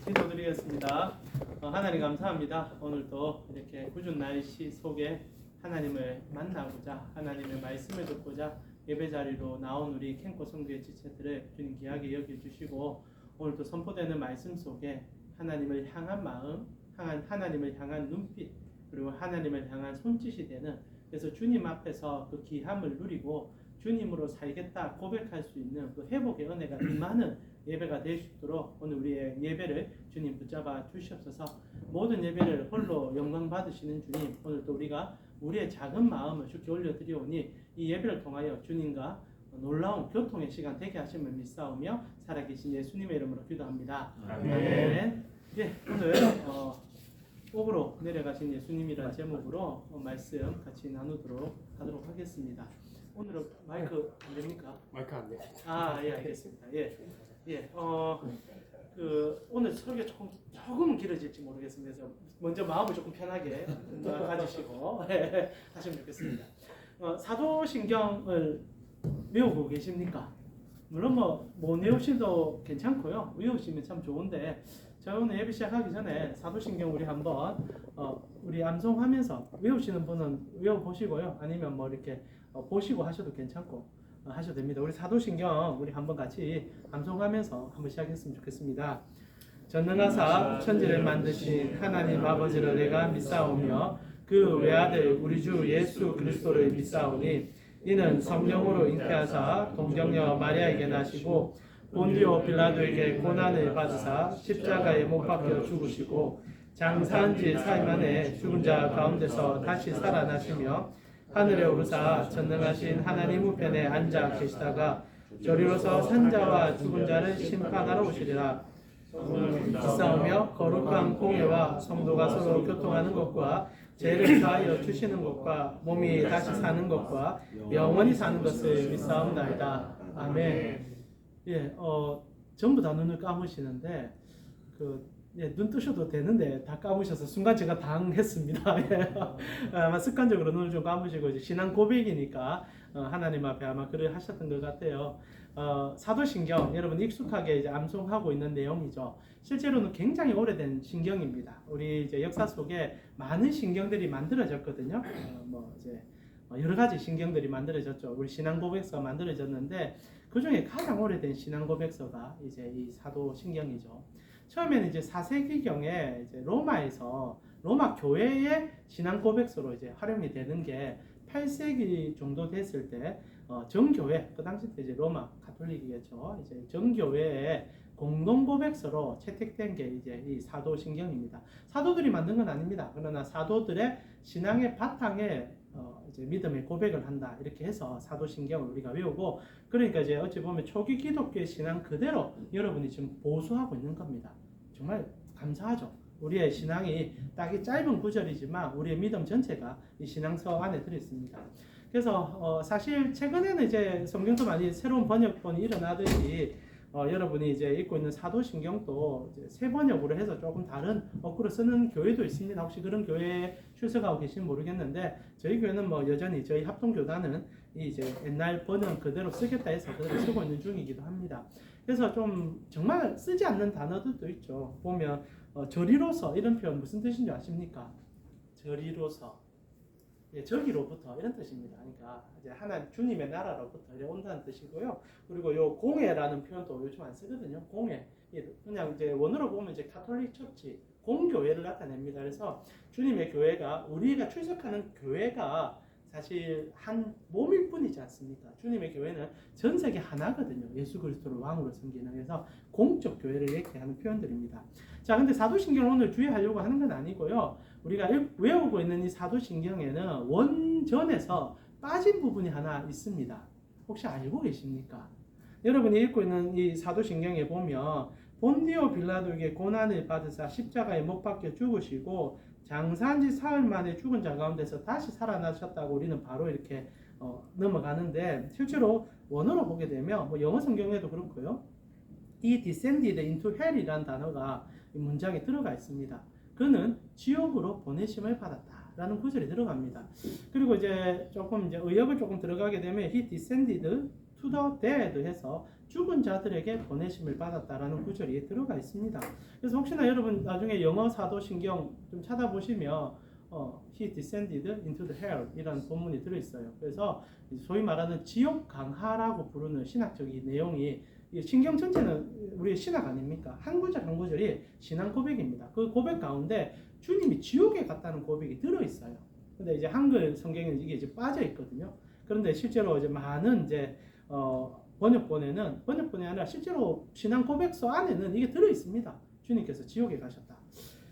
기도드리겠습니다. 하나님 감사합니다. 오늘도 이렇게 궂은 날씨 속에 하나님을 만나고자 하나님의 말씀을 듣고자 예배 자리로 나온 우리 캠코 성도의 지체들을 주님 귀하게 여겨주시고 오늘도 선포되는 말씀 속에 하나님을 향한 마음, 하나님을 향한 눈빛 그리고 하나님을 향한 손짓이 되는 그래서 주님 앞에서 그 귀함을 누리고 주님으로 살겠다 고백할 수 있는 그 회복의 은혜가 임하는 예배가 될 수 있도록 오늘 우리의 예배를 주님 붙잡아 주시옵소서. 모든 예배를 홀로 영광 받으시는 주님, 오늘 또 우리가 우리의 작은 마음을 주께 올려드리오니 이 예배를 통하여 주님과 놀라운 교통의 시간 되게 하심을 믿사오며 살아계신 예수님의 이름으로 기도합니다. 아멘. 예, 오늘 옥으로 내려가신 예수님이라는 제목으로 말씀 같이 나누도록 하도록 하겠습니다. 오늘은 마이크 안 됩니까? 마이크 안 돼. 예, 알겠습니다. 오늘 설교 조금 길어질지 모르겠습니다. 그래서 먼저 마음을 조금 편하게 가지시고 하시면 좋겠습니다. 사도신경을 외우고 계십니까? 물론 못 외우셔도 괜찮고요. 외우시면 참 좋은데 저희 오늘 예배 시작하기 전에 사도신경 우리 한번 우리 암송하면서 외우시는 분은 외워보시고요. 아니면 이렇게 보시고 하셔도 괜찮고 하셔도 됩니다. 우리 사도신경 우리 한번 같이 암송하면서 한번 시작했으면 좋겠습니다. 전능하사 천지를 만드신 하나님 아버지를 내가 믿사오며 그 외아들 우리 주 예수 그리스도를 믿사오니 이는 성령으로 잉태하사 동정녀 마리아에게 나시고 본디오 빌라도에게 고난을 받으사 십자가에 못 박혀 죽으시고 장사한 지 사흘 만에 죽은 자 가운데서 다시 살아나시며 하늘에 오르사 전능하신 하나님 우편에 앉아 계시다가 저리로서 산자와 죽은 자를 심판하러 오시리라. 믿사오며 거룩한 공예와 성도가 서로 교통하는 것과 죄를 사하여 주시는 것과 몸이 다시 사는 것과 영원히 사는 것을 믿사옵나이다. 아멘. 전부 다 눈을 감으시는데 눈 뜨셔도 되는데 다 감으셔서 순간 제가 당했습니다. 아마 습관적으로 눈을 좀 감으시고 이제 신앙 고백이니까 하나님 앞에 아마 글을 하셨던 것 같아요. 사도신경 여러분 익숙하게 이제 암송하고 있는 내용이죠. 실제로는 굉장히 오래된 신경입니다. 우리 이제 역사 속에 많은 신경들이 만들어졌거든요. 이제 여러 가지 신경들이 만들어졌죠. 우리 신앙 고백서가 만들어졌는데 그 중에 가장 오래된 신앙 고백서가 이제 이 사도신경이죠. 처음에는 이제 4세기경에 이제 로마 교회의 신앙 고백서로 이제 활용이 되는 게 8세기 정도 됐을 때 정교회 그 당시 때 이제 로마 가톨릭이겠죠. 이제 정교회의 공동 고백서로 채택된 게 이제 이 사도신경입니다. 사도들이 만든 건 아닙니다. 그러나 사도들의 신앙의 바탕에 이제 믿음의 고백을 한다 이렇게 해서 사도신경을 우리가 외우고 그러니까 이제 어찌 보면 초기 기독교의 신앙 그대로 여러분이 지금 보수하고 있는 겁니다. 정말 감사하죠. 우리의 신앙이 딱 이 짧은 구절이지만 우리의 믿음 전체가 이 신앙서 안에 들어있습니다. 그래서 사실 최근에는 이제 성경도 많이 새로운 번역본이 일어나듯이 여러분이 이제 읽고 있는 사도신경도 이제 새 번역으로 해서 조금 다른 어구로 쓰는 교회도 있습니다. 혹시 그런 교회에 출석하고 계시면 모르겠는데 저희 교회는 여전히 저희 합동교단은 이제 옛날 번역 그대로 쓰겠다 해서 그대로 쓰고 있는 중이기도 합니다. 그래서 좀 정말 쓰지 않는 단어들도 있죠. 보면 저리로서 이런 표현 무슨 뜻인지 아십니까? 저리로서 저기로부터 이런 뜻입니다. 그러니까 이제 하나님 주님의 나라로부터 이래 온다는 뜻이고요. 그리고 요 공회라는 표현도 요즘 안 쓰거든요. 공회 그냥 이제 원어로 보면 이제 가톨릭 처치 공교회를 나타냅니다. 그래서 주님의 교회가 우리가 출석하는 교회가 사실 한 몸일 뿐이지 않습니까? 주님의 교회는 전 세계 하나거든요. 예수 그리스도를 왕으로 섬기는. 그래서 공적 교회를 얘기하는 표현들입니다. 자, 근데 사도신경을 오늘 주의하려고 하는 건 아니고요. 우리가 외우고 있는 이 사도신경에는 원전에서 빠진 부분이 하나 있습니다. 혹시 알고 계십니까? 여러분이 읽고 있는 이 사도신경에 보면 본디오 빌라도에게 고난을 받으사 십자가에 못 박혀 죽으시고 장사한 지 사흘 만에 죽은 자 가운데서 다시 살아나셨다고 우리는 바로 이렇게 넘어가는데 실제로 원어로 보게 되면 영어 성경에도 그렇고요. He descended into hell이라는 단어가 이 문장에 들어가 있습니다. 그는 지옥으로 보내심을 받았다라는 구절이 들어갑니다. 그리고 이제 조금 이제 의역을 조금 들어가게 되면 He descended to the dead 해서 죽은 자들에게 보내심을 받았다라는 구절이 들어가 있습니다. 그래서 혹시나 여러분 나중에 영어 사도신경 좀 찾아보시면 He descended into the hell 이라는 본문이 들어있어요. 그래서 소위 말하는 지옥 강하라고 부르는 신학적인 내용이 신경 전체는 우리의 신학 아닙니까? 한 구절 한 구절이 신앙 고백입니다. 그 고백 가운데 주님이 지옥에 갔다는 고백이 들어있어요. 근데 이제 한글 성경에는 이게 이제 빠져 있거든요. 그런데 실제로 이제 많은 이제 번역본이 아니라 실제로 신앙 고백서 안에는 이게 들어 있습니다. 주님께서 지옥에 가셨다.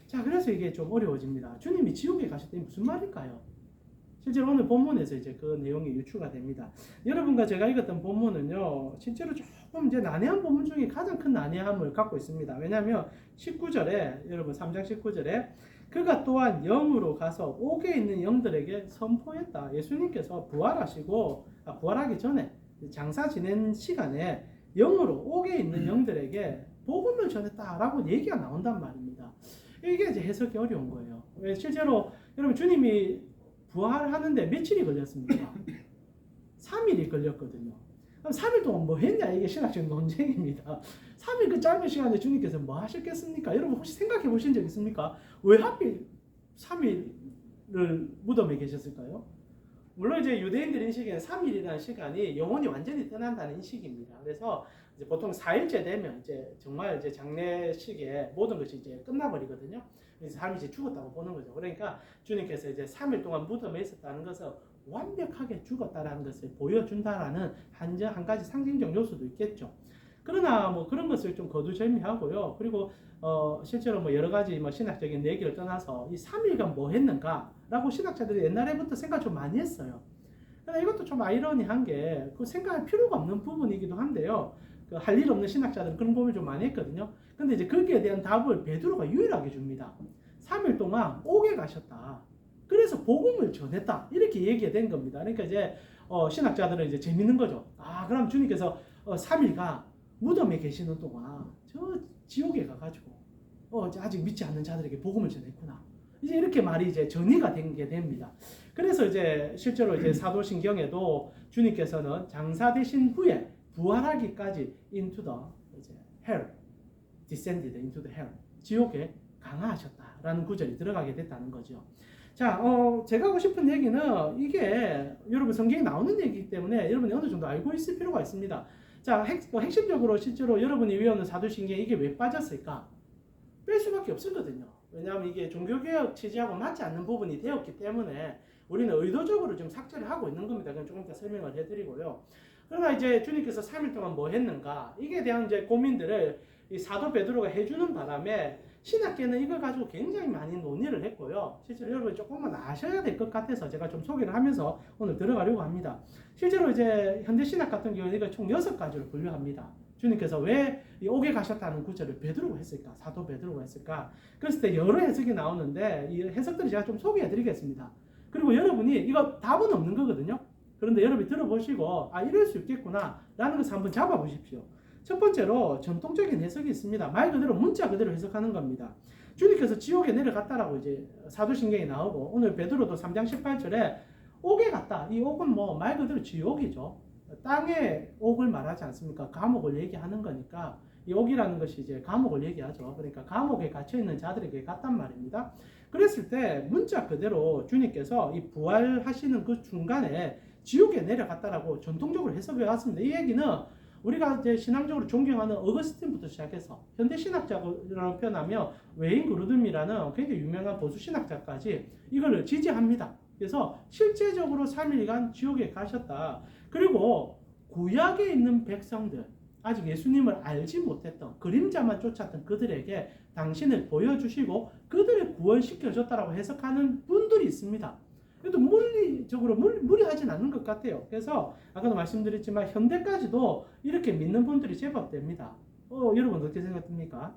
자, 그래서 이게 좀 어려워집니다. 주님이 지옥에 가셨다니 무슨 말일까요? 실제로 오늘 본문에서 이제 그 내용이 유추가 됩니다. 여러분과 제가 읽었던 본문은요, 실제로 조금 이제 난해한 본문 중에 가장 큰 난해함을 갖고 있습니다. 왜냐하면 19절에, 여러분 3장 19절에 그가 또한 영으로 가서 옥에 있는 영들에게 선포했다. 예수님께서 부활하기 전에 장사 지낸 시간에 영으로 옥에 있는 영들에게 복음을 전했다라고 얘기가 나온단 말입니다. 이게 이제 해석이 어려운 거예요. 왜 실제로 여러분 주님이 부활하는데 며칠이 걸렸습니까? 3일이 걸렸거든요. 그럼 3일 동안 뭐 했냐? 이게 신학적 논쟁입니다. 3일 그 짧은 시간에 주님께서 뭐 하셨겠습니까? 여러분 혹시 생각해 보신 적 있습니까? 왜 하필 3일을 무덤에 계셨을까요? 물론 이제 유대인들 인식에는 3일이라는 시간이 영혼이 완전히 떠난다는 인식입니다. 그래서 이제 보통 4일째 되면 이제 정말 이제 장례식에 모든 것이 이제 끝나버리거든요. 그래서 사람이 이제 죽었다고 보는 거죠. 그러니까 주님께서 이제 3일 동안 무덤에 있었다는 것은 완벽하게 죽었다라는 것을 보여준다라는 한 가지 상징적 요소도 있겠죠. 그러나 뭐 그런 것을 좀 거두절미하고요. 그리고 실제로 뭐 여러 가지 뭐 신학적인 얘기를 떠나서 이 3일간 뭐 했는가라고 신학자들이 옛날에부터 생각 좀 많이 했어요. 그러나 이것도 좀 아이러니한 게 그 생각할 필요가 없는 부분이기도 한데요. 그 할 일 없는 신학자들은 그런 고민을 좀 많이 했거든요. 근데 이제 거기에 대한 답을 베드로가 유일하게 줍니다. 3일 동안 옥에 가셨다. 그래서 복음을 전했다. 이렇게 얘기가 된 겁니다. 그러니까 이제 신학자들은 이제 재밌는 거죠. 아, 그럼 주님께서 3일간 무덤에 계시는 동안 저 지옥에 가가지고 아직 믿지 않는 자들에게 복음을 전했구나. 이제 이렇게 말이 이제 전이가 된 게 됩니다. 그래서 이제 실제로 이제 사도신경에도 주님께서는 장사되신 후에 부활하기까지 into the hell, descended into the hell, 지옥에 강하셨다라는 구절이 들어가게 됐다는 거죠. 자, 제가 하고 싶은 얘기는 이게 여러분 성경에 나오는 얘기이기 때문에 여러분이 어느 정도 알고 있을 필요가 있습니다. 자, 핵심적으로 실제로 여러분이 외우는 사도신경에 이게 왜 빠졌을까? 뺄 수밖에 없었거든요. 왜냐하면 이게 종교개혁 취지하고 맞지 않는 부분이 되었기 때문에 우리는 의도적으로 좀 삭제를 하고 있는 겁니다. 그럼 조금 더 설명을 해드리고요. 그러나 이제 주님께서 3일 동안 뭐 했는가? 이게 대한 이제 고민들을 이 사도 베드로가 해주는 바람에 신학계는 이걸 가지고 굉장히 많이 논의를 했고요. 실제로 여러분 조금만 아셔야 될 것 같아서 제가 좀 소개를 하면서 오늘 들어가려고 합니다. 실제로 이제 현대 신학 같은 경우는 이걸 총 6가지로 분류합니다. 주님께서 왜 이 옥에 가셨다는 구절을 베드로가 했을까? 사도 베드로가 했을까? 그랬을 때 여러 해석이 나오는데 이 해석들을 제가 좀 소개해 드리겠습니다. 그리고 여러분이 이거 답은 없는 거거든요. 그런데 여러분이 들어보시고 아 이럴 수 있겠구나 라는 것을 한번 잡아보십시오. 첫 번째로 전통적인 해석이 있습니다. 말 그대로 문자 그대로 해석하는 겁니다. 주님께서 지옥에 내려갔다라고 이제 사도신경에 나오고 오늘 베드로도 3장 18절에 옥에 갔다. 이 옥은 뭐 말 그대로 지옥이죠. 땅의 옥을 말하지 않습니까? 감옥을 얘기하는 거니까 이 옥이라는 것이 이제 감옥을 얘기하죠. 그러니까 감옥에 갇혀 있는 자들에게 갔단 말입니다. 그랬을 때 문자 그대로 주님께서 이 부활하시는 그 중간에 지옥에 내려갔다라고 전통적으로 해석해 왔습니다. 이 얘기는 우리가 이제 신앙적으로 존경하는 어거스틴부터 시작해서 현대 신학자로 표현하면 웨인 그루듬이라는 굉장히 유명한 보수 신학자까지 이걸 지지합니다. 그래서 실제적으로 3일간 지옥에 가셨다. 그리고 구약에 있는 백성들, 아직 예수님을 알지 못했던 그림자만 쫓았던 그들에게 당신을 보여주시고 그들을 구원시켜줬다라고 해석하는 분들이 있습니다. 그래도 물리적으로 무리하진 않는 것 같아요. 그래서 아까도 말씀드렸지만 현대까지도 이렇게 믿는 분들이 제법 됩니다. 여러분 어떻게 생각합니까?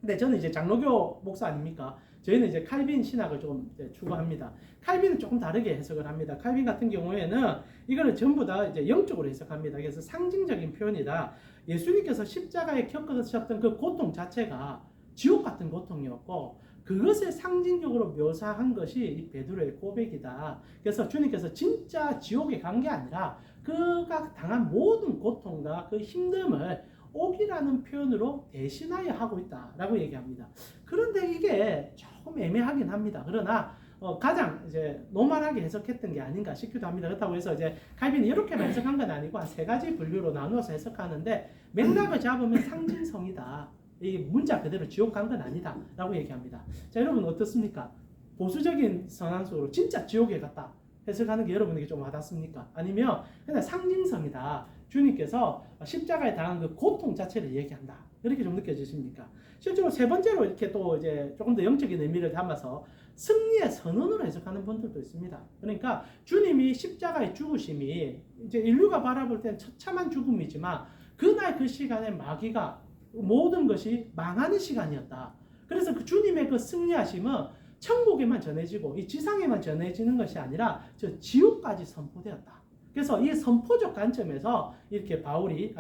근데 저는 이제 장로교 목사 아닙니까? 저희는 이제 칼빈 신학을 좀 추구합니다. 칼빈은 조금 다르게 해석을 합니다. 칼빈 같은 경우에는 이거를 전부 다 이제 영적으로 해석합니다. 그래서 상징적인 표현이다. 예수님께서 십자가에 겪으셨던 그 고통 자체가 지옥 같은 고통이었고 그것을 상징적으로 묘사한 것이 이 베드로의 고백이다. 그래서 주님께서 진짜 지옥에 간 게 아니라 그가 당한 모든 고통과 그 힘듦을 옥이라는 표현으로 대신하여 하고 있다라고 얘기합니다. 그런데 이게 조금 애매하긴 합니다. 그러나 가장 이제 노멀하게 해석했던 게 아닌가 싶기도 합니다. 그렇다고 해서 이제 칼빈이 이렇게만 해석한 건 아니고 한 세 가지 분류로 나누어서 해석하는데 맥락을 잡으면 상징성이다. 이 문자 그대로 지옥 간 건 아니다라고 얘기합니다. 자, 여러분 어떻습니까? 보수적인 선앙속으로 진짜 지옥에 갔다 해석하는 게 여러분에게 좀 와닿습니까? 아니면 그냥 상징성이다. 주님께서 십자가에 당한 그 고통 자체를 얘기한다. 이렇게 좀 느껴지십니까? 실제로 세 번째로 이렇게 또 이제 조금 더 영적인 의미를 담아서 승리의 선언으로 해석하는 분들도 있습니다. 그러니까 주님이 십자가의 죽으심이 이제 인류가 바라볼 땐 처참한 죽음이지만 그날 그 시간에 마귀가 모든 것이 망하는 시간이었다. 그래서 그 주님의 그 승리하심은 천국에만 전해지고 이 지상에만 전해지는 것이 아니라 저 지옥까지 선포되었다. 그래서 이 선포적 관점에서 이렇게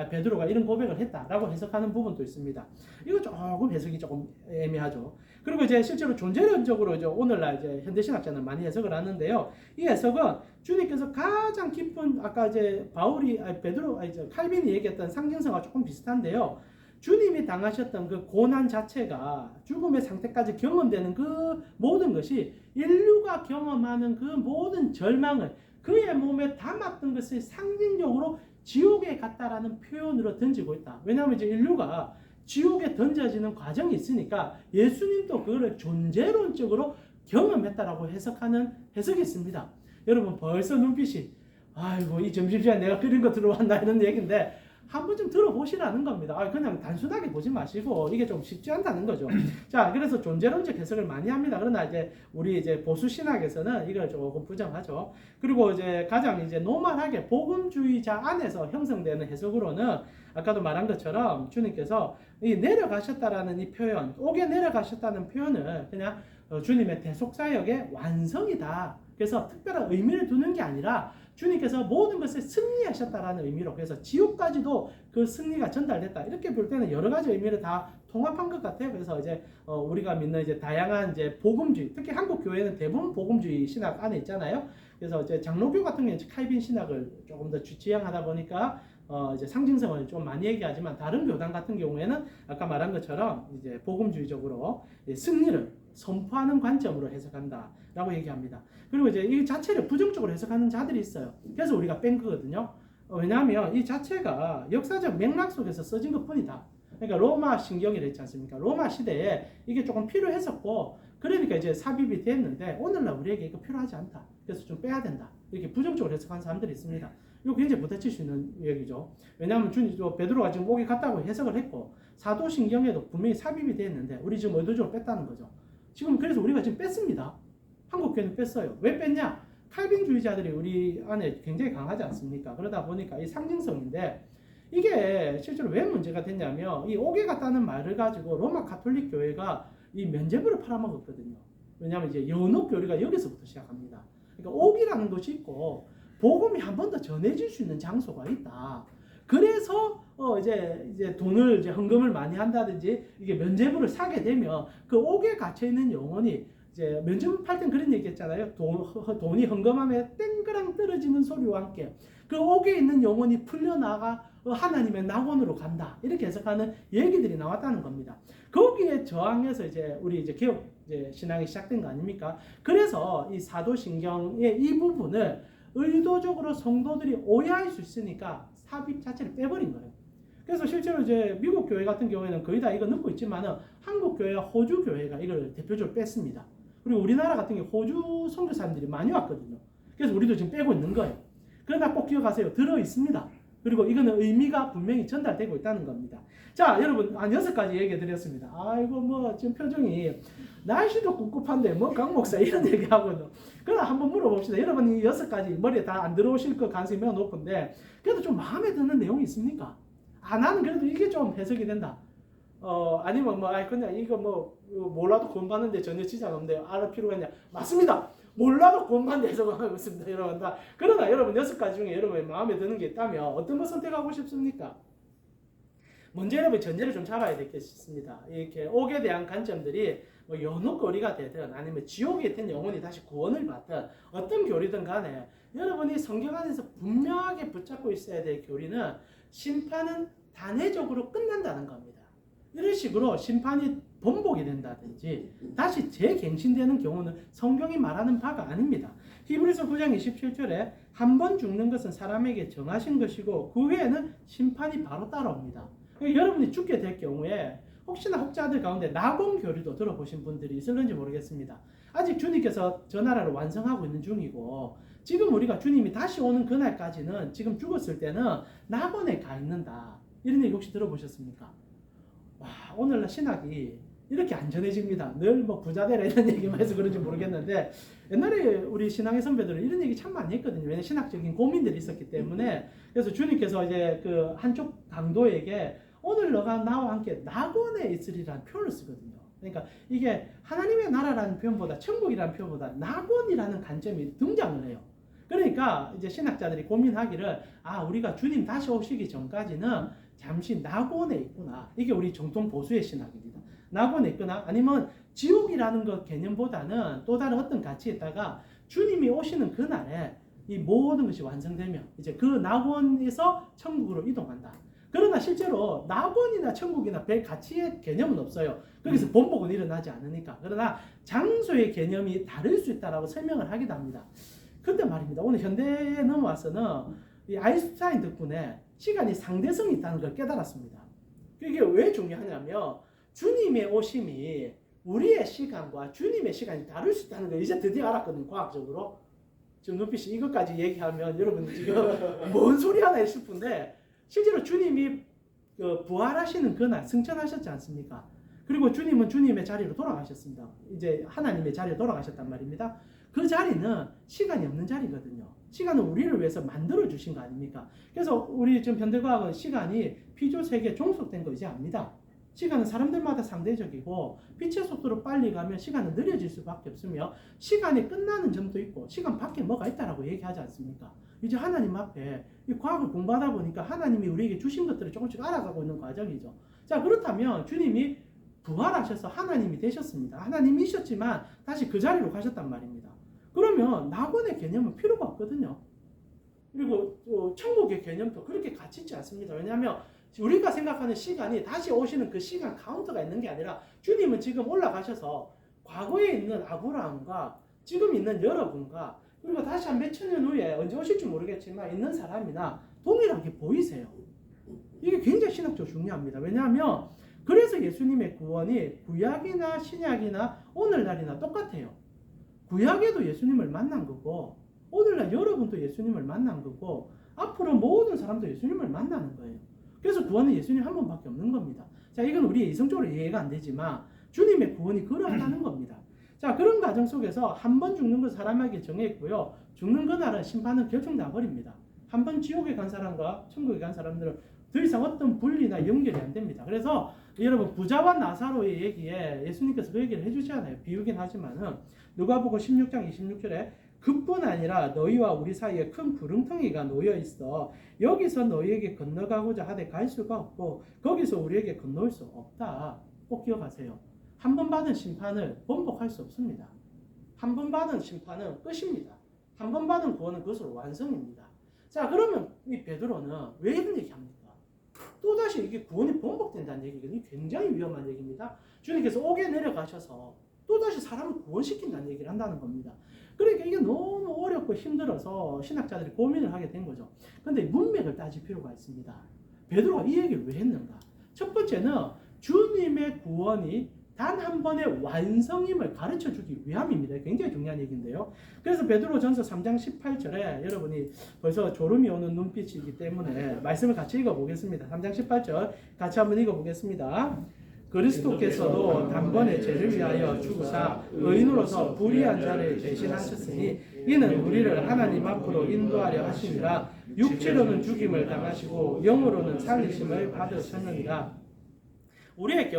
베드로가 이런 고백을 했다라고 해석하는 부분도 있습니다. 이거 조금 해석이 조금 애매하죠. 그리고 이제 실제로 존재론적으로 이제 오늘날 이제 현대신학자는 많이 해석을 하는데요. 이 해석은 주님께서 가장 깊은 아까 이제 칼빈이 얘기했던 상징성과 조금 비슷한데요. 주님이 당하셨던 그 고난 자체가 죽음의 상태까지 경험되는 그 모든 것이 인류가 경험하는 그 모든 절망을 그의 몸에 담았던 것을 상징적으로 지옥에 갔다라는 표현으로 던지고 있다. 왜냐하면 이제 인류가 지옥에 던져지는 과정이 있으니까 예수님도 그거를 존재론적으로 경험했다라고 해석하는 해석이 있습니다. 여러분 벌써 눈빛이 아이고 이 점심시간에 내가 그런 거 들어왔나 이런 얘기인데 한번 좀 들어보시라는 겁니다. 그냥 단순하게 보지 마시고 이게 좀 쉽지 않다는 거죠. 자, 그래서 존재론적 해석을 많이 합니다. 그러나 이제 우리 이제 보수 신학에서는 이걸 조금 부정하죠. 그리고 이제 가장 이제 노멀하게 복음주의자 안에서 형성되는 해석으로는 아까도 말한 것처럼 주님께서 이 내려가셨다라는 이 표현, 옥에 내려가셨다는 표현을 그냥 주님의 대속사역의 완성이다. 그래서 특별한 의미를 두는 게 아니라 주님께서 모든 것을 승리하셨다라는 의미로 그래서 지옥까지도 그 승리가 전달됐다. 이렇게 볼 때는 여러 가지 의미를 다 통합한 것 같아요. 그래서 이제 우리가 믿는 이제 다양한 이제 복음주의, 특히 한국 교회는 대부분 복음주의 신학 안에 있잖아요. 그래서 이제 장로교 같은 경우는 칼빈 신학을 조금 더 지향하다 보니까 이제 상징성을 좀 많이 얘기하지만 다른 교단 같은 경우에는 아까 말한 것처럼 이제 복음주의적으로 승리를 선포하는 관점으로 해석한다라고 얘기합니다. 그리고 이제 이 자체를 부정적으로 해석하는 자들이 있어요. 그래서 우리가 뺀 거거든요. 왜냐하면 이 자체가 역사적 맥락 속에서 써진 것뿐이다. 그러니까 로마 신경이라 했지 않습니까? 로마 시대에 이게 조금 필요했었고 그러니까 이제 삽입이 됐는데 오늘날 우리에게 이거 필요하지 않다. 그래서 좀 빼야 된다. 이렇게 부정적으로 해석하는 사람들이 있습니다. 이거 굉장히 부딪힐 수 있는 얘기죠. 왜냐하면 베드로가 지금 옥에 갔다고 해석을 했고 사도신경에도 분명히 삽입이 됐는데 우리 지금 의도적으로 뺐다는 거죠. 지금 그래서 우리가 지금 뺐습니다. 한국교회는 뺐어요. 왜 뺐냐? 칼빈주의자들이 우리 안에 굉장히 강하지 않습니까? 그러다 보니까 이 상징성인데 이게 실제로 왜 문제가 됐냐면 이 옥에 갔다는 말을 가지고 로마 가톨릭 교회가 이 면죄부를 팔아먹었거든요. 왜냐하면 이제 연옥 교리가 여기서부터 시작합니다. 그러니까 옥이라는 것이 있고 복음이 한 번 더 전해질 수 있는 장소가 있다. 그래서 이제 돈을 이제 헌금을 많이 한다든지 이게 면죄부를 사게 되면 그 옥에 갇혀 있는 영혼이 이제 면죄부 팔 땐 그런 얘기 했잖아요. 돈이 헌금하면 땡그랑 떨어지는 소리와 함께 그 옥에 있는 영혼이 풀려나가 하나님의 낙원으로 간다. 이렇게 해석하는 얘기들이 나왔다는 겁니다. 거기에 저항해서 이제 우리 이제 개혁 이제 신앙이 시작된 거 아닙니까? 그래서 이 사도신경의 이 부분을 의도적으로 성도들이 오해할 수 있으니까 삽입 자체를 빼버린 거예요. 그래서 실제로 이제 미국 교회 같은 경우에는 거의 다 이거 넣고 있지만은 한국 교회와 호주 교회가 이걸 대표적으로 뺐습니다. 그리고 우리나라 같은 경우 호주 선교사님들이 많이 왔거든요. 그래서 우리도 지금 빼고 있는 거예요. 그러나 꼭 기억하세요. 들어 있습니다. 그리고 이거는 의미가 분명히 전달되고 있다는 겁니다. 자, 여러분 한 6가지 얘기 드렸습니다. 아이고 뭐 지금 표정이 날씨도 꿉꿉한데 뭐 강 목사 이런 얘기하고는 그러나 한번 물어봅시다. 여러분 이 6가지 머리에 다 안 들어오실 것 가능성이 매우 높은데 그래도 좀 마음에 드는 내용이 있습니까? 나는 그래도 이게 좀 해석이 된다. 아니면 뭐 그냥 이거 뭐 몰라도 구원받는데 전혀 지장 없는데 알을 필요가 있냐? 맞습니다. 몰라도 구원받는 해석을 하고 있습니다. 여러분 다. 그러나 여러분 6가지 중에 여러분의 마음에 드는 게 있다면 어떤 거 선택하고 싶습니까? 먼저 여러분 전제를 좀 잡아야 되겠습니다. 이렇게 옥에 대한 관점들이 뭐 연옥거리가 되든 아니면 지옥에 있던 영혼이 다시 구원을 받든 어떤 교리든 간에 여러분이 성경 안에서 분명하게 붙잡고 있어야 될 교리는 심판은 단회적으로 끝난다는 겁니다. 이런 식으로 심판이 번복이 된다든지 다시 재갱신되는 경우는 성경이 말하는 바가 아닙니다. 히브리서 9장 27절에 한 번 죽는 것은 사람에게 정하신 것이고 그 후에는 심판이 바로 따라옵니다. 그러니까 여러분이 죽게 될 경우에 혹시나 혹자들 가운데 낙원 교리도 들어보신 분들이 있을는지 모르겠습니다. 아직 주님께서 저 나라를 완성하고 있는 중이고 지금 우리가 주님이 다시 오는 그날까지는 지금 죽었을 때는 낙원에 가 있는다. 이런 얘기 혹시 들어보셨습니까? 와, 오늘날 신학이 이렇게 안전해집니다. 늘 뭐 부자 되라 이런 얘기만 해서 그런지 모르겠는데 옛날에 우리 신앙의 선배들은 이런 얘기 참 많이 했거든요. 왜냐하면 신학적인 고민들이 있었기 때문에. 그래서 주님께서 이제 그 한쪽 강도에게 오늘 너가 나와 함께 낙원에 있으리라는 표현을 쓰거든요. 그러니까 이게 하나님의 나라라는 표현보다 천국이라는 표현보다 낙원이라는 관점이 등장을 해요. 그러니까 이제 신학자들이 고민하기를 우리가 주님 다시 오시기 전까지는 잠시 낙원에 있구나. 이게 우리 정통 보수의 신학입니다. 낙원에 있거나 아니면 지옥이라는 것 개념보다는 또 다른 어떤 가치에다가 주님이 오시는 그날에 이 모든 것이 완성되면 이제 그 낙원에서 천국으로 이동한다. 그러나 실제로 낙원이나 천국이나 별 가치의 개념은 없어요. 거기서 번복은 일어나지 않으니까. 그러나 장소의 개념이 다를 수 있다라고 설명을 하기도 합니다. 근데 말입니다. 오늘 현대에 넘어와서는 이 아인슈타인 덕분에 시간이 상대성이 있다는 걸 깨달았습니다. 이게 왜 중요하냐면 주님의 오심이 우리의 시간과 주님의 시간이 다를 수 있다는 걸 이제 드디어 알았거든요. 과학적으로. 지금 눈빛이 이것까지 얘기하면 여러분 지금 뭔 소리 하나 싶은데 실제로 주님이 부활하시는 그날 승천하셨지 않습니까? 그리고 주님은 주님의 자리로 돌아가셨습니다. 이제 하나님의 자리로 돌아가셨단 말입니다. 그 자리는 시간이 없는 자리거든요. 시간은 우리를 위해서 만들어 주신 거 아닙니까? 그래서 우리 지금 현대과학은 시간이 피조 세계에 종속된 거 이제 압니다. 시간은 사람들마다 상대적이고 빛의 속도로 빨리 가면 시간은 느려질 수밖에 없으며 시간이 끝나는 점도 있고 시간 밖에 뭐가 있다라고 얘기하지 않습니까? 이제 하나님 앞에 이 과학을 공부하다 보니까 하나님이 우리에게 주신 것들을 조금씩 알아가고 있는 과정이죠. 자, 그렇다면 주님이 부활하셔서 하나님이 되셨습니다. 하나님이셨지만 다시 그 자리로 가셨단 말입니다. 그러면 낙원의 개념은 필요가 없거든요. 그리고 천국의 개념도 그렇게 가치 있지 않습니다. 왜냐하면 우리가 생각하는 시간이 다시 오시는 그 시간 카운터가 있는 게 아니라 주님은 지금 올라가셔서 과거에 있는 아브라함과 지금 있는 여러분과 그리고 다시 한 몇천 년 후에 언제 오실지 모르겠지만 있는 사람이나 동일하게 보이세요. 이게 굉장히 신학적으로 중요합니다. 왜냐하면 그래서 예수님의 구원이 구약이나 신약이나 오늘날이나 똑같아요. 구약에도 예수님을 만난 거고 오늘날 여러분도 예수님을 만난 거고 앞으로 모든 사람도 예수님을 만나는 거예요. 그래서 구원은 예수님 한 번밖에 없는 겁니다. 자, 이건 우리의 이성적으로 이해가 안 되지만 주님의 구원이 그러하다는 겁니다. 자, 그런 과정 속에서 한 번 죽는 건 사람에게 정했고요. 죽는 그날은 심판은 결정나 버립니다. 한 번 지옥에 간 사람과 천국에 간 사람들은 더 이상 어떤 분리나 연결이 안 됩니다. 그래서 여러분 부자와 나사로의 얘기에 예수님께서 그 얘기를 해주잖아요. 비유긴 하지만은 누가복음 16장 26절에 그뿐 아니라 너희와 우리 사이에 큰 구름텅이가 놓여 있어 여기서 너희에게 건너가고자 하되 갈 수가 없고 거기서 우리에게 건너올 수 없다. 꼭 기억하세요. 한 번 받은 심판을 번복할 수 없습니다. 한 번 받은 심판은 끝입니다. 한 번 받은 구원은 그것으로 완성입니다. 자, 그러면 이 베드로는 왜 이런 얘기합니까? 또다시 이게 구원이 번복된다는 얘기거든요. 굉장히 위험한 얘기입니다. 주님께서 옥에 내려가셔서 또다시 사람을 구원시킨다는 얘기를 한다는 겁니다. 그러니까 이게 너무 어렵고 힘들어서 신학자들이 고민을 하게 된 거죠. 그런데 문맥을 따질 필요가 있습니다. 베드로가 이 얘기를 왜 했는가? 첫 번째는 주님의 구원이 단 한 번의 완성임을 가르쳐 주기 위함입니다. 굉장히 중요한 얘기인데요. 그래서 베드로전서 3장 18절에 여러분이 벌써 졸음이 오는 눈빛이기 때문에 말씀을 같이 읽어보겠습니다. 3장 18절 같이 한번 읽어보겠습니다. 그리스도께서도 단번에 죄를 위하여 죽으사 의인으로서 불의한 자를 대신하셨으니 이는 우리를 하나님 앞으로 인도하려 하심이라 육체로는 죽임을 당하시고 영으로는 살리심을 받으셨느니라. 우리의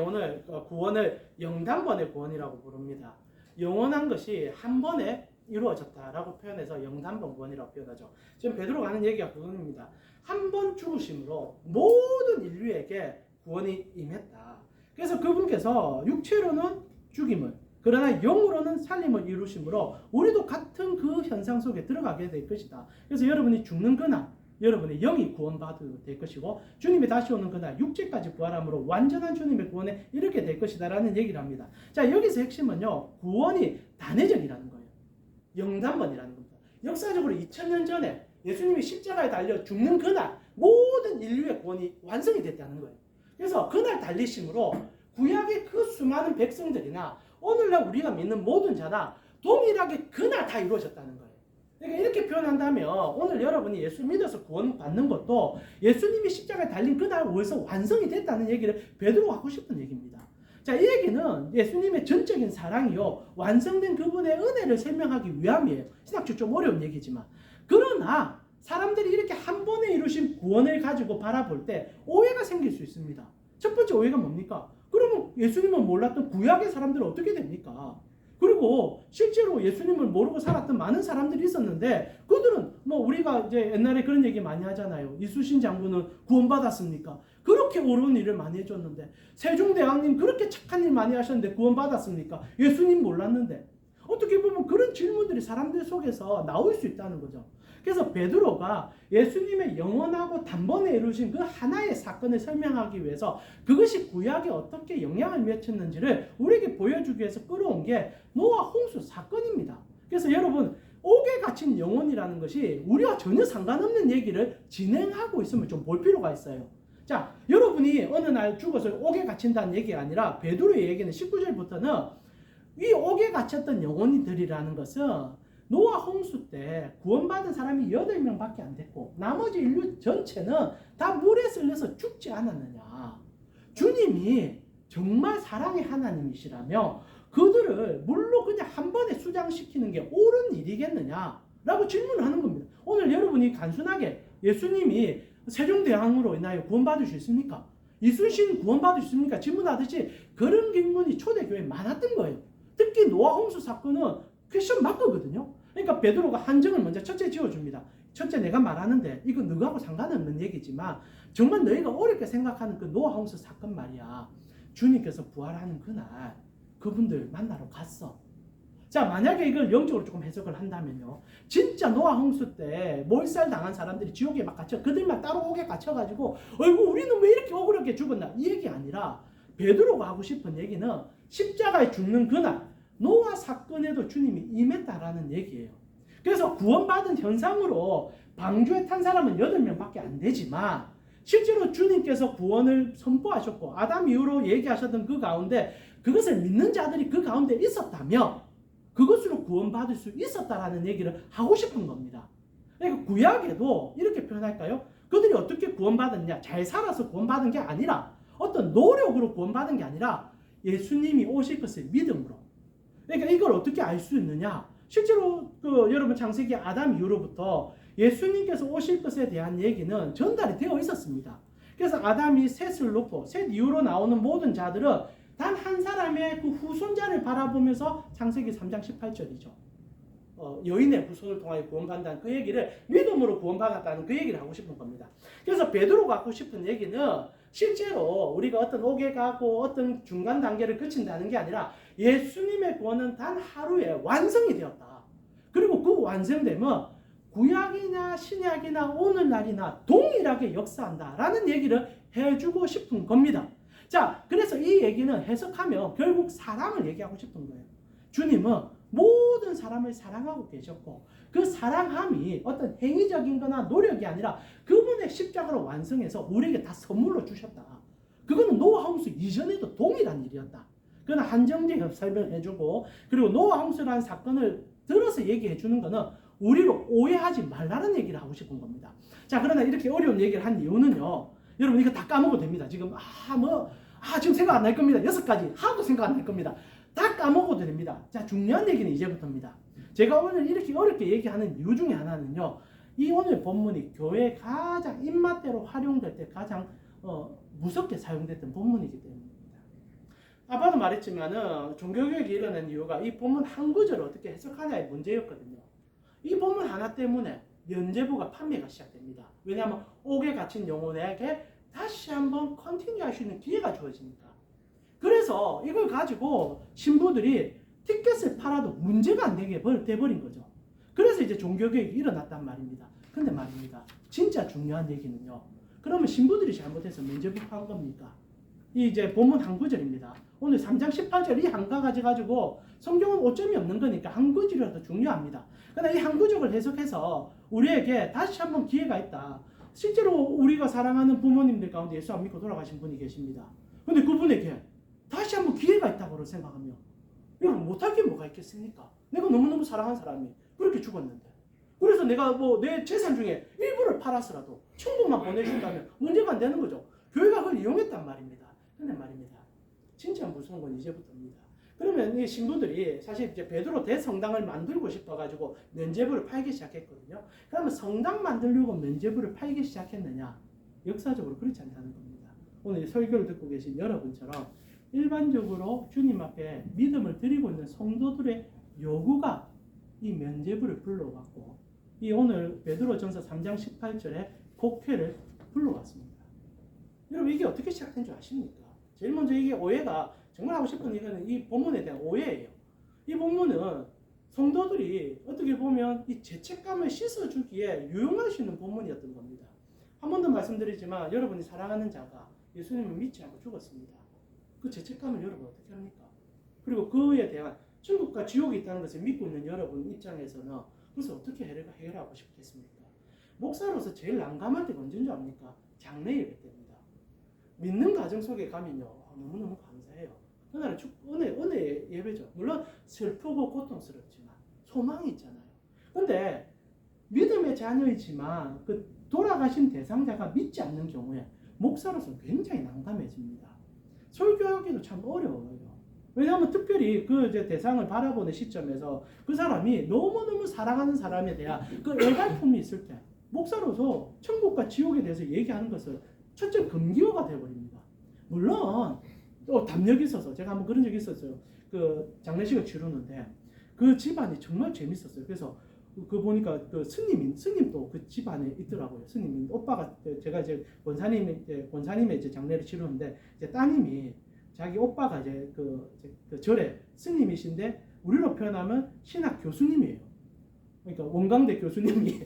구원을 영단번의 구원이라고 부릅니다. 영원한 것이 한 번에 이루어졌다라고 표현해서 영단번 구원이라고 표현하죠. 지금 베드로가 하는 얘기가 그겁니다. 한 번 죽으심으로 모든 인류에게 구원이 임했다. 그래서 그분께서 육체로는 죽임을, 그러나 영으로는 살림을 이루심으로 우리도 같은 그 현상 속에 들어가게 될 것이다. 그래서 여러분이 죽는 그날 여러분의 영이 구원받게 될 것이고, 주님이 다시 오는 그날 육체까지 부활함으로 완전한 주님의 구원에 이르게 될 것이다 라는 얘기를 합니다. 자, 여기서 핵심은요, 구원이 단회적이라는 거예요. 영단번이라는 겁니다. 역사적으로 2000년 전에 예수님이 십자가에 달려 죽는 그날 모든 인류의 구원이 완성이 됐다는 거예요. 그래서 그날 달리심으로 구약의 그 수많은 백성들이나 오늘날 우리가 믿는 모든 자나 동일하게 그날 다 이루어졌다는 거예요. 그러니까 이렇게 표현한다면 오늘 여러분이 예수 믿어서 구원 받는 것도 예수님이 십자가에 달린 그날 월서 완성이 됐다는 얘기를 베드로가 하고 싶은 얘기입니다. 자, 이 얘기는 예수님의 전적인 사랑이요, 완성된 그분의 은혜를 설명하기 위함이에요. 신학적 좀 어려운 얘기지만, 그러나 사람들이 이렇게 한 번에 이루신 구원을 가지고 바라볼 때 오해가 생길 수 있습니다. 첫 번째 오해가 뭡니까? 그러면 예수님을 몰랐던 구약의 사람들은 어떻게 됩니까? 그리고 실제로 예수님을 모르고 살았던 많은 사람들이 있었는데, 그들은 뭐 우리가 이제 옛날에 그런 얘기 많이 하잖아요. 이순신 장군은 구원받았습니까? 그렇게 옳은 일을 많이 해줬는데, 세종대왕님 그렇게 착한 일 많이 하셨는데 구원받았습니까? 예수님 몰랐는데. 어떻게 보면 그런 질문들이 사람들 속에서 나올 수 있다는 거죠. 그래서 베드로가 예수님의 영원하고 단번에 이루신 그 하나의 사건을 설명하기 위해서 그것이 구약에 어떻게 영향을 미쳤는지를 우리에게 보여주기 위해서 끌어온 게 노아 홍수 사건입니다. 그래서 여러분, 옥에 갇힌 영혼이라는 것이 우리와 전혀 상관없는 얘기를 진행하고 있으면 좀 볼 필요가 있어요. 자, 여러분이 어느 날 죽어서 옥에 갇힌다는 얘기가 아니라 베드로의 얘기는 19절부터는 이 옥에 갇혔던 영혼들이라는 것은 노아 홍수 때 구원받은 사람이 8명밖에 안 됐고 나머지 인류 전체는 다 물에 쓸려서 죽지 않았느냐. 주님이 정말 사랑의 하나님이시라며 그들을 물로 그냥 한 번에 수장시키는 게 옳은 일이겠느냐 라고 질문을 하는 겁니다. 오늘 여러분이 단순하게 예수님이 세종대왕으로 인하여 구원받을 수 있습니까? 이순신 구원받을 수 있습니까? 질문하듯이 그런 질문이 초대교회에 많았던 거예요. 특히 노아 홍수 사건은 퀘션 마크거든요. 그러니까 베드로가 한정을 먼저 첫째 지어줍니다. 첫째, 내가 말하는데 이건 너하고 상관없는 얘기지만 정말 너희가 어렵게 생각하는 그 노아 홍수 사건 말이야. 주님께서 부활하는 그날 그분들 만나러 갔어. 자, 만약에 이걸 영적으로 조금 해석을 한다면요, 진짜 노아 홍수 때 몰살 당한 사람들이 지옥에 막 갇혀, 그들만 따로 옥에 갇혀가지고 어이구 우리는 왜 이렇게 억울하게 죽었나, 이 얘기 아니라 베드로가 하고 싶은 얘기는 십자가에 죽는 그날 노아 사건에도 주님이 임했다라는 얘기예요. 그래서 구원받은 현상으로 방주에 탄 사람은 8명밖에 안 되지만 실제로 주님께서 구원을 선포하셨고 아담 이후로 얘기하셨던 그 가운데 그것을 믿는 자들이 그 가운데 있었다면 그것으로 구원받을 수 있었다라는 얘기를 하고 싶은 겁니다. 그러니까 구약에도 이렇게 표현할까요? 그들이 어떻게 구원받았냐, 잘 살아서 구원받은 게 아니라 어떤 노력으로 구원받은 게 아니라 예수님이 오실 것을 믿음으로. 그러니까 이걸 어떻게 알 수 있느냐? 실제로 여러분 창세기 아담 이후로부터 예수님께서 오실 것에 대한 얘기는 전달이 되어 있었습니다. 그래서 아담이 셋을 놓고 셋 이후로 나오는 모든 자들은 단 한 사람의 그 후손자를 바라보면서 창세기 3장 18절이죠. 여인의 후손을 통하여 구원받는다는 그 얘기를 믿음으로 구원받았다는 그 얘기를 하고 싶은 겁니다. 그래서 베드로가 하고 싶은 얘기는 실제로 우리가 어떤 옥에 가고 어떤 중간 단계를 거친다는 게 아니라 예수님의 구원은 단 하루에 완성이 되었다. 그리고 그 완성되면 구약이나 신약이나 오늘날이나 동일하게 역사한다라는 얘기를 해주고 싶은 겁니다. 자, 그래서 이 얘기는 해석하면 결국 사랑을 얘기하고 싶은 거예요. 주님은 모든 사람을 사랑하고 계셨고 그 사랑함이 어떤 행위적인 거나 노력이 아니라 그분의 십자가로 완성해서 우리에게 다 선물로 주셨다. 그거는 노아 홍수 이전에도 동일한 일이었다. 그건 한정적으로 설명해주고, 그리고 노아 홍수라는 사건을 들어서 얘기해주는 거는 우리로 오해하지 말라는 얘기를 하고 싶은 겁니다. 자, 그러나 이렇게 어려운 얘기를 한 이유는요, 여러분 이거 다 까먹어도 됩니다. 지금 지금 생각 안 날 겁니다. 6가지 하나도 생각 안 날 겁니다. 다 까먹어도 됩니다. 자, 중요한 얘기는 이제부터입니다. 제가 오늘 이렇게 어렵게 얘기하는 이유 중에 하나는요, 이 오늘 본문이 교회에 가장 입맛대로 활용될 때 가장 무섭게 사용됐던 본문이기 때문입니다. 아빠도 말했지만은 종교개혁이 일어난 이유가 이 본문 한 구절을 어떻게 해석하냐의 문제였거든요. 이 본문 하나 때문에 면죄부가 판매가 시작됩니다. 왜냐하면 옥에 갇힌 영혼에게 다시 한번 컨티뉴 할 수 있는 기회가 주어지니까. 그래서 이걸 가지고 신부들이 티켓을 팔아도 문제가 안 되게 돼버린 거죠. 그래서 이제 종교개혁이 일어났단 말입니다. 근데 말입니다. 진짜 중요한 얘기는요. 그러면 신부들이 잘못해서 면죄부 판 겁니까? 이 이제 본문 한 구절입니다. 오늘 3장 18절 이 한 가지 가지고 성경은 오점이 없는 거니까 한 구절이라도 중요합니다. 그러나 이 한 구절을 해석해서 우리에게 다시 한번 기회가 있다. 실제로 우리가 사랑하는 부모님들 가운데 예수 안 믿고 돌아가신 분이 계십니다. 근데 그분에게 다시 한번 기회가 있다고 생각하면 여러분 못할 게 뭐가 있겠습니까? 내가 너무너무 사랑하는 사람이 그렇게 죽었는데 그래서 내가 뭐 내 재산 중에 일부를 팔아서라도 천국만 보내준다면 문제가 안 되는 거죠. 교회가 그걸 이용했단 말입니다. 근데 말입니다. 진짜 무서운 건 이제부터입니다. 그러면 이 신부들이 사실 이제 베드로 대성당을 만들고 싶어가지고 면죄부를 팔기 시작했거든요. 그러면 성당 만들려고 면죄부를 팔기 시작했느냐? 역사적으로 그렇지 않다는 겁니다. 오늘 설교를 듣고 계신 여러분처럼 일반적으로 주님 앞에 믿음을 드리고 있는 성도들의 요구가 이 면죄부를 불러왔고 이 오늘 베드로전서 3장 18절에 곡회를 불러왔습니다. 여러분 이게 어떻게 시작된 줄 아십니까? 제일 먼저 이게 오해가 정말 하고 싶은 이거는 이 본문에 대한 오해예요. 이 본문은 성도들이 어떻게 보면 이 죄책감을 씻어주기에 유용할 수 있는 본문이었던 겁니다. 한 번 더 말씀드리지만 여러분이 사랑하는 자가 예수님을 믿지 않고 죽었습니다. 그 죄책감을 여러분 어떻게 합니까? 그리고 그에 대한 천국과 지옥이 있다는 것을 믿고 있는 여러분 입장에서는 그것을 어떻게 해결하고 싶겠습니까? 목사로서 제일 난감할 때가 언제인 줄 압니까? 장례 예배 때입니다. 믿는 가정 속에 가면요 너무너무 감사해요. 그날은 은혜 예배죠. 물론 슬프고 고통스럽지만 소망이 있잖아요. 근데 믿음의 자녀이지만 그 돌아가신 대상자가 믿지 않는 경우에 목사로서 굉장히 난감해집니다. 설교하기도 참 어려워요. 왜냐하면 특별히 그 이제 대상을 바라보는 시점에서 그 사람이 너무너무 사랑하는 사람에 대한 그 애달픔이 있을 때 목사로서 천국과 지옥에 대해서 얘기하는 것은 첫째 금기어가 되어버립니다. 물론 또 담력이 있어서 제가 한번 그런 적이 있었어요. 그 장례식을 치르는데 그 집안이 정말 재밌었어요. 그래서 그 보니까 그 스님도 그 집안에 있더라고요. 스님 오빠가 제가 이제 권사님의 이제 장례를 치르는데 이제 따님이 자기 오빠가 이제 그 절에 스님이신데 우리로 표현하면 신학 교수님이에요. 그러니까 원광대 교수님이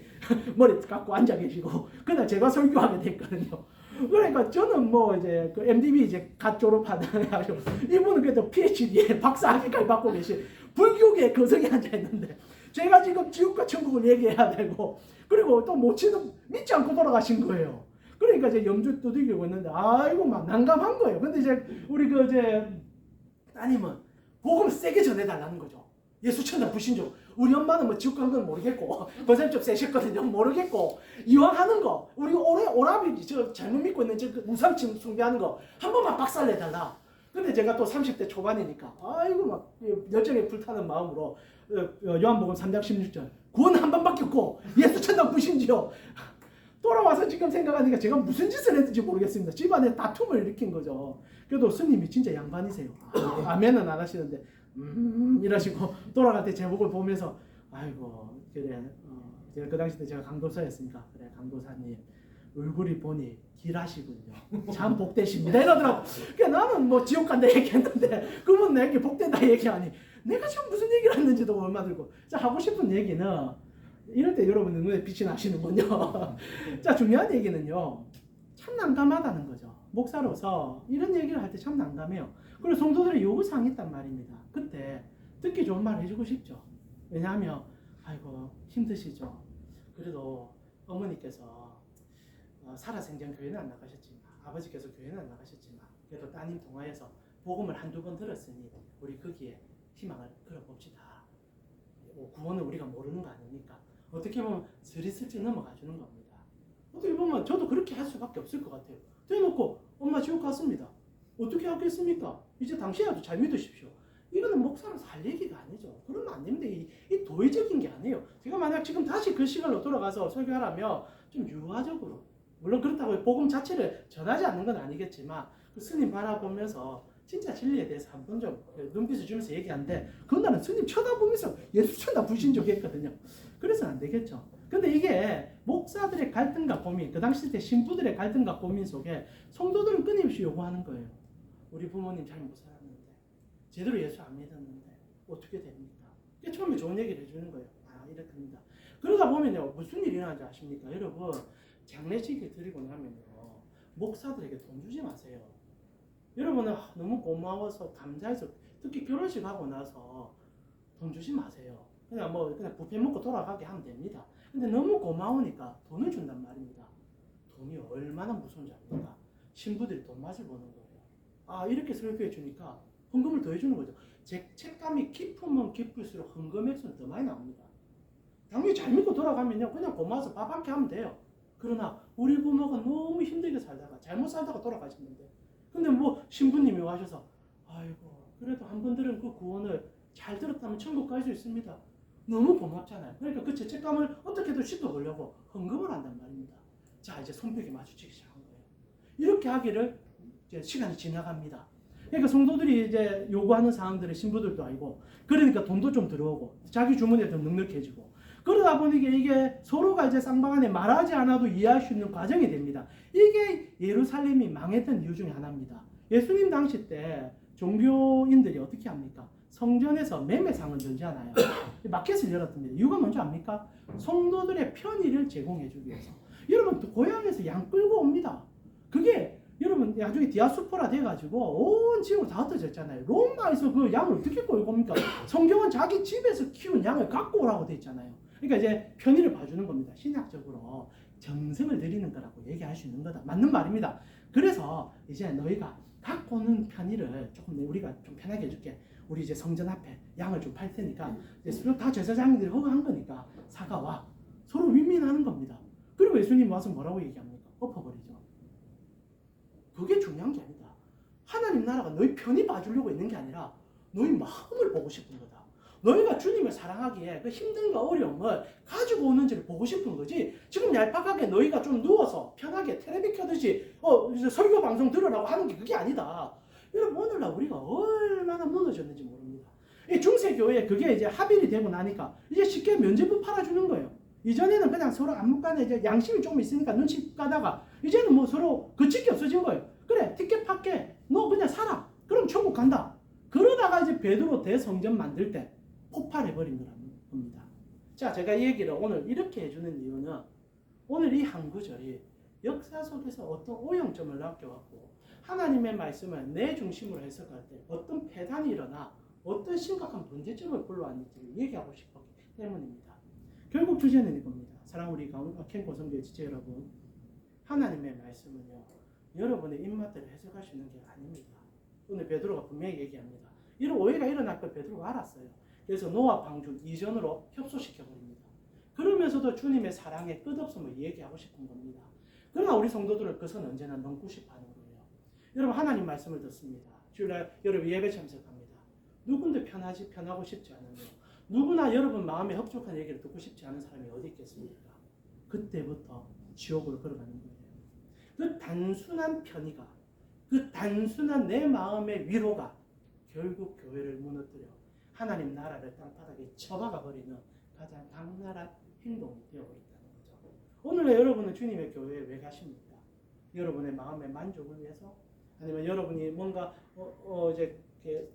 머리 깎고 앉아 계시고 그날 제가 설교하게 됐거든요. 그러니까 저는 뭐 이제 그 MDB 이제 갓 졸업하다가 이분은 그래도 PhD에 박사학위까지 받고 계신 불교계 거성에 앉아 있는데 제가 지금 지옥과 천국을 얘기해야 되고 그리고 또 모친은 믿지 않고 돌아가신 거예요. 그러니까 이제 염주 두들기고 있는데 아이고 막 난감한 거예요. 근데 이제 우리 그 이제 따님은 복음을 세게 전해달라는 거죠. 예수 천당 불신족. 우리 엄마는 뭐 지옥 간 건 모르겠고 권사님 좀 세셨거든요. 모르겠고 이왕 하는 거 우리 오라비 저 잘못 믿고 있는 저 우상 숭배하는 거 한 번만 박살내달라. 근데 제가 또 30대 초반이니까 아이고 막 열정에 불타는 마음으로 요한복음 3장 16절 구원 한 번밖에 없고 예수 천당 불신지요. 돌아와서 지금 생각하니까 제가 무슨 짓을 했는지 모르겠습니다. 집안에 다툼을 일으킨 거죠. 그래도 스님이 진짜 양반이세요. 아멘은 안 하시는데 이러시고 돌아갈 때 제목을 보면서 아이고 그래 제가 그 당시 때 제가 강도사였으니까 그래 강도사님 얼굴이 보니 길하시군요. 참 복되십니다 이러더라고. 그러니까 나는 뭐 지옥 간다 얘기했는데 그분 내게 복된다 얘기하니 내가 지금 무슨 얘기를 했는지도 얼마 들고. 자 하고 싶은 얘기는 이럴 때 여러분 눈에 빛이 나시는군요. 자 중요한 얘기는요. 참 난감하다는 거죠. 목사로서 이런 얘기를 할 때 참 난감해요. 그리고 성도들의 요구사항이 있단 말입니다. 그때 듣기 좋은 말 해주고 싶죠. 왜냐하면 아이고 힘드시죠. 그래도 어머니께서 살아생전 교회는 안 나가셨지만 아버지께서 교회는 안 나가셨지만 그래도 따님 통화해서 복음을 한두 번 들었으니 우리 거기에 희망을 걸어봅시다. 구원은 우리가 모르는 거 아닙니까? 어떻게 보면 스리슬쩍 넘어가 주는 겁니다. 어떻게 보면 저도 그렇게 할 수밖에 없을 것 같아요. 대놓고 엄마 지옥 갔습니다. 어떻게 하겠습니까? 이제 당신이라도 잘 믿으십시오. 이거는 목사로서 할 얘기가 아니죠. 그러면 안 됩니다. 이 도의적인 게 아니에요. 제가 만약 지금 다시 그 시간으로 돌아가서 설교하라면 좀 유화적으로 물론 그렇다고 복음 자체를 전하지 않는 건 아니겠지만 그 스님 바라보면서 진짜 진리에 대해서 한 번 좀 눈빛을 주면서 얘기하는데 그날은 스님 쳐다보면서 예수 천당 불신족 했거든요. 그래서는 안 되겠죠. 근데 이게 목사들의 갈등과 고민, 그 당시 때 신부들의 갈등과 고민 속에 성도들은 끊임없이 요구하는 거예요. 우리 부모님 잘 못 살았는데, 제대로 예수 안 믿었는데 어떻게 됩니까? 처음에 좋은 얘기를 해주는 거예요. 아, 이렇게 합니다. 그러다 보면요, 무슨 일이 일어나는지 아십니까? 여러분, 장례식을 드리고 나면요, 목사들에게 돈 주지 마세요. 여러분은 너무 고마워서 감사해서, 특히 결혼식 하고 나서 돈 주지 마세요. 그냥 뷔페 먹고 돌아가게 하면 됩니다. 근데 너무 고마우니까 돈을 준단 말입니다. 돈이 얼마나 무서운지 압니까? 신부들이 돈 맛을 보는 거예요. 아, 이렇게 설교해 주니까 헌금을 더 해주는 거죠. 책감이 깊으면 깊을수록 헌금액수는 더 많이 나옵니다. 당연히 잘 믿고 돌아가면요, 그냥 고마워서 밥 한 끼 하면 돼요. 그러나 우리 부모가 너무 힘들게 살다가 잘못 살다가 돌아가셨는데, 근데 신부님이 와셔서 아이고 그래도 한 번 들은 그 구원을 잘 들었다면 천국 갈 수 있습니다. 너무 고맙잖아요. 그러니까 그 죄책감을 어떻게든 씻어보려고 헌금을 한단 말입니다. 자, 이제 손뼉이 마주치기 시작한 거예요. 이렇게 하기를 이제 시간이 지나갑니다. 그러니까 성도들이 이제 요구하는 사항들을 신부들도 알고, 그러니까 돈도 좀 들어오고 자기 주머니에 좀 넉넉해지고, 그러다 보니까 이게 서로가 이제 쌍방간에 말하지 않아도 이해할 수 있는 과정이 됩니다. 이게 예루살렘이 망했던 이유 중에 하나입니다. 예수님 당시 때 종교인들이 어떻게 합니까? 성전에서 매매상을 열잖아요. 마켓을 열었답니다. 이유가 뭔지 압니까? 성도들의 편의를 제공해주기 위해서. 여러분, 고향에서 양 끌고 옵니다. 그게 여러분 나중에 디아스포라 돼가지고 온 지역으로 다 흩어졌잖아요. 로마에서 그 양을 어떻게 끌고 옵니까? 성경은 자기 집에서 키운 양을 갖고 오라고 돼 있잖아요. 그러니까 이제 편의를 봐주는 겁니다. 신학적으로 정성을 들이는 거라고 얘기할 수 있는 거다. 맞는 말입니다. 그래서 이제 너희가 갖고 오는 편의를 조금 우리가 좀 편하게 해줄게. 우리 이제 성전 앞에 양을 좀 팔 테니까 이제 다 제사장들이 허가한 거니까 사가와. 서로 윈윈하는 겁니다. 그리고 예수님 와서 뭐라고 얘기합니까? 엎어버리죠. 그게 중요한 게 아니다. 하나님 나라가 너희 편히 봐주려고 있는 게 아니라 너희 마음을 보고 싶은 거다. 너희가 주님을 사랑하기에 그 힘든가 어려움을 가지고 오는지를 보고 싶은 거지. 지금 얄팍하게 너희가 좀 누워서 편하게 텔레비 켜듯이 설교 방송 들으라고 하는 게 그게 아니다. 여러분, 오늘날 우리가 얼마나 무너졌는지 모릅니다. 이 중세교회에 그게 이제 합일이 되고 나니까 이제 쉽게 면죄부 팔아주는 거예요. 이전에는 그냥 서로 안목간에 이제 양심이 조금 있으니까 눈치 까다가 이제는 서로 그칠 게 없어진 거예요. 그래, 티켓 팔게. 너 그냥 살아. 그럼 천국 간다. 그러다가 이제 베드로 대성전 만들 때 폭발해버린 겁니다. 자, 제가 이 얘기를 오늘 이렇게 해주는 이유는 오늘 이 한 구절이 역사 속에서 어떤 오용점을 남겨왔고 하나님의 말씀을 내 중심으로 해석할 때 어떤 폐단이 일어나 어떤 심각한 문제점을 불러왔는지를 얘기하고 싶었기 때문입니다. 결국 주제는 이겁니다. 사랑 우리 캠코 성도의 지체 여러분, 하나님의 말씀은요, 여러분의 입맛대로 해석할 수 있는 게 아닙니다. 오늘 베드로가 분명히 얘기합니다. 이런 오해가 일어날 걸 베드로가 알았어요. 그래서 노아 방주 이전으로 협소시켜버립니다. 그러면서도 주님의 사랑의 끝없음을 얘기하고 싶은 겁니다. 그러나 우리 성도들은 그것은 언제나 넘고 싶어하는 거예요. 여러분, 하나님 말씀을 듣습니다. 주일날 여러분 예배 참석합니다. 누군데 편하고 싶지 않은데요. 누구나 여러분 마음에 흡족한 얘기를 듣고 싶지 않은 사람이 어디 있겠습니까? 그때부터 지옥으로 걸어가는 거예요. 그 단순한 편의가, 그 단순한 내 마음의 위로가 결국 교회를 무너뜨려 하나님 나라를 땅바닥에 쳐박아 버리는 가장 악랄한 행동이 되어버린다는 거죠. 오늘 여러분은 주님의 교회에 왜 가십니까? 여러분의 마음의 만족을 위해서? 아니면 여러분이 뭔가 이제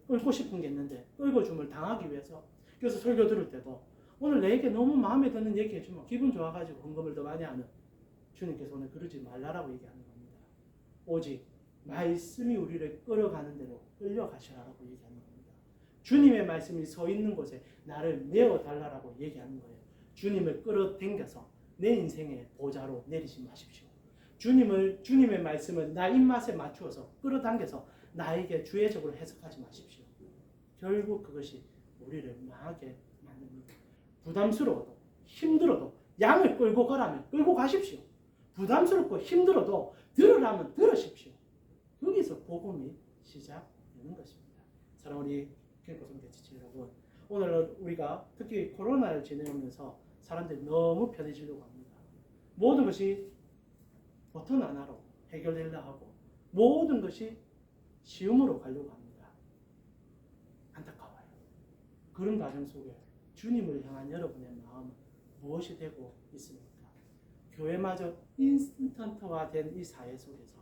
끌고 싶은 게 있는데 끌고줌을 당하기 위해서? 그래서 설교 들을 때도 오늘 내게 너무 마음에 드는 얘기 해주면 기분 좋아가지고 헌금을 더 많이 하는 주님께서 오늘 그러지 말라라고 얘기하는 겁니다. 오직 말씀이 우리를 끌어가는 대로 끌려가시라라고 얘기하는 겁니다. 주님의 말씀이 서 있는 곳에 나를 내어달라라고 얘기하는 거예요. 주님을 끌어당겨서 내 인생의 보좌로 내리지 마십시오. 주님의 말씀을 나 입맛에 맞추어서 끌어당겨서 나에게 주의적으로 해석하지 마십시오. 결국 그것이 우리를 망하게 만듭니다. 부담스러워도 힘들어도 양을 끌고 가라면 끌고 가십시오. 부담스럽고 힘들어도 들으라면 들으십시오. 거기서 복음이 시작되는 것입니다. 사랑 우리 캠코 성도 지체 여러분, 오늘 우리가 특히 코로나를 지내면서 사람들이 너무 편해지려고 합니다. 모든 것이 버튼 하나로 해결되려 하고 모든 것이 쉬움으로 가려고 합니다. 안타까워요. 그런 과정 속에 주님을 향한 여러분의 마음은 무엇이 되고 있습니까? 교회마저 인스턴트화 된 이 사회 속에서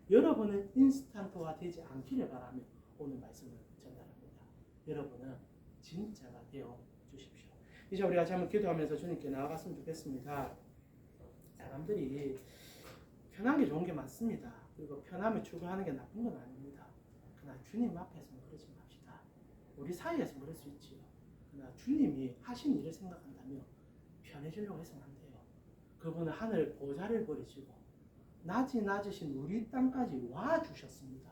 여러분은 인스턴트화 되지 않기를 바라며 오늘 말씀을 전달합니다. 여러분은 진짜가 되어 주십시오. 이제 우리가 한번 기도하면서 주님께 나아갔으면 좋겠습니다. 사람들이 편한 게 좋은 게 많습니다. 그리고 편함을 추구하는 게 나쁜 건 아닙니다. 그러나 주님 앞에서는 그러지 맙시다. 우리 사이에서 그럴 수 있지요. 그러나 주님이 하신 일을 생각한다면 편해지려고 해서는 안 돼요. 그분은 하늘 보좌를 버리시고 낮으신 우리 땅까지 와 주셨습니다.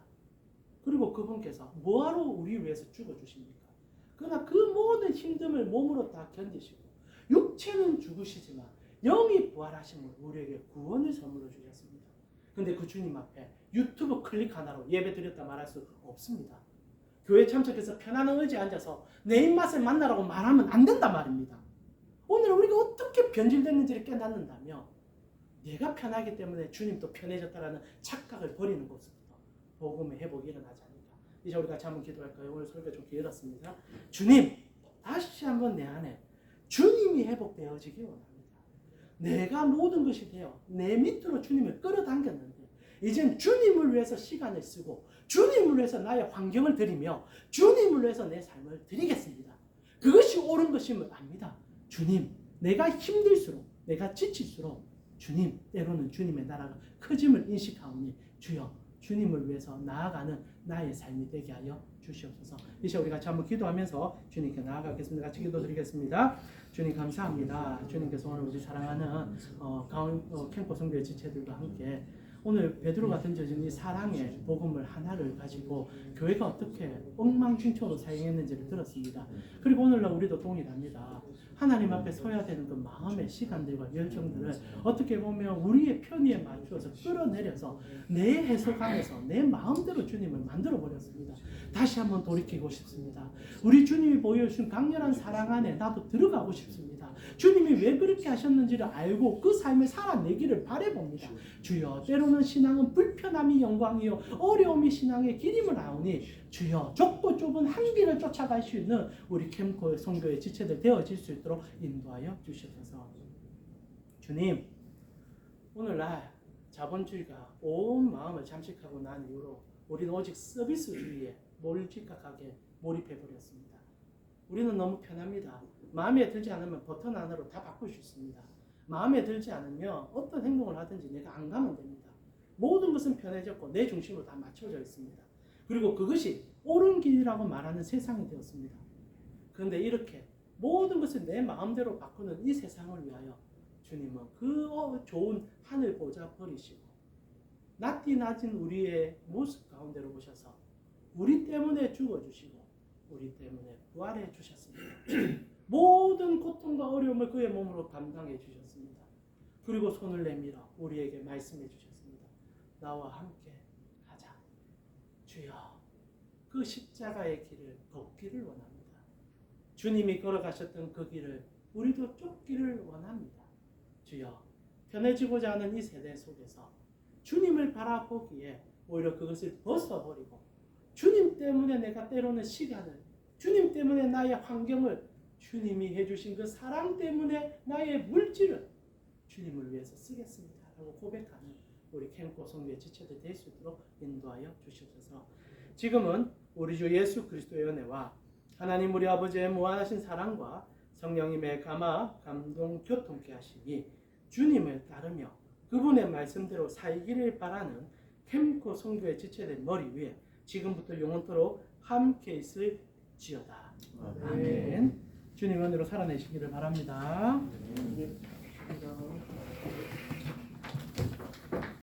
그리고 그분께서 뭐하러 우리 위해서 죽어주십니까? 그러나 그 모든 힘듦을 몸으로 다 견디시고 육체는 죽으시지만 영이 부활하심으로 우리에게 구원을 선물로 주셨습니다. 근데 그 주님 앞에 유튜브 클릭 하나로 예배 드렸다 말할 수 없습니다. 교회 참석해서 편안한 의지에 앉아서 내 입맛을 만나라고 말하면 안 된단 말입니다. 오늘 우리가 어떻게 변질됐는지를 깨닫는다면 내가 편하기 때문에 주님도 편해졌다라는 착각을 버리는 것부터 복음의 회복이 일어나지 않을까. 이제 우리가 같이 한번 기도할까요? 오늘 설교 좀 길었습니다. 주님, 다시 한번 내 안에 주님이 회복되어지기 원합니다. 내가 모든 것이 되어 내 밑으로 주님을 끌어당겼는데 이젠 주님을 위해서 시간을 쓰고 주님을 위해서 나의 환경을 드리며 주님을 위해서 내 삶을 드리겠습니다. 그것이 옳은 것임을 압니다. 주님, 내가 힘들수록 내가 지칠수록 주님, 때로는 주님의 나라가 커짐을 인식하오니 주여 주님을 위해서 나아가는 나의 삶이 되게 하여 주시옵소서. 이제 우리 같이 한번 기도하면서 주님께 나아가겠습니다. 같이 기도드리겠습니다. 주님 감사합니다. 주님께서 오늘 우리 사랑하는 캠프 성교의 지체들과 함께 오늘 베드로가 던져진 이 사랑의 복음을 하나를 가지고 교회가 어떻게 엉망진창으로 사용했는지를 들었습니다. 그리고 오늘날 우리도 동일합니다. 하나님 앞에 서야 되는 그 마음의 시간들과 열정들을 어떻게 보면 우리의 편의에 맞추어서 끌어내려서 내 해석 안에서 내 마음대로 주님을 만들어버렸습니다. 다시 한번 돌이키고 싶습니다. 우리 주님이 보여주신 강렬한 사랑 안에 나도 들어가고 싶습니다. 주님이 왜 그렇게 하셨는지를 알고 그 삶을 살아내기를 바라봅니다. 주여, 때로는 신앙은 불편함이 영광이요 어려움이 신앙의 길임을 아오니 주여, 좁고 좁은 한 길을 쫓아갈 수 있는 우리 캠프 성교의 지체들 되어질 수 있도록 인도하여 주시옵소서. 주님, 오늘날 자본주의가 온 마음을 잠식하고 난 이후로 우리는 오직 서비스주의에 몰직각하게 몰입해버렸습니다. 우리는 너무 편합니다. 마음에 들지 않으면 버튼 하나로 다 바꿀 수 있습니다. 마음에 들지 않으면 어떤 행동을 하든지 내가 안 가면 됩니다. 모든 것은 편해졌고 내 중심으로 다 맞춰져 있습니다. 그리고 그것이 옳은 길이라고 말하는 세상이 되었습니다. 그런데 이렇게 모든 것을 내 마음대로 바꾸는 이 세상을 위하여 주님은 그 좋은 하늘 보좌 버리시고 낮은 우리의 모습 가운데로 오셔서 우리 때문에 죽어주시고 우리 때문에 부활해 주셨습니다. 모든 고통과 어려움을 그의 몸으로 감당해 주셨습니다. 그리고 손을 내밀어 우리에게 말씀해 주셨습니다. 나와 함께 가자. 주여, 그 십자가의 길을 걷기를 원합니다. 주님이 걸어가셨던 그 길을 우리도 쫓기를 원합니다. 주여, 편해지고자 하는 이 세대 속에서 주님을 바라보기에 오히려 그것을 벗어버리고 주님 때문에 내가 때로는 시간을, 주님 때문에 나의 환경을, 주님이 해주신 그 사랑 때문에 나의 물질을 주님을 위해서 쓰겠습니다 라고 고백하는 우리 캠프 성교의 지체들 될 수 있도록 인도하여 주시옵소서. 지금은 우리 주 예수 그리스도의 은혜와 하나님 우리 아버지의 무한하신 사랑과 성령님의 감화, 감동, 교통케 하시니 주님을 따르며 그분의 말씀대로 살기를 바라는 캠프 성교의 지체들 머리 위에 지금부터 영원토록 함께 있을지어다. 아멘. 주님 은혜로 살아내시기를 바랍니다.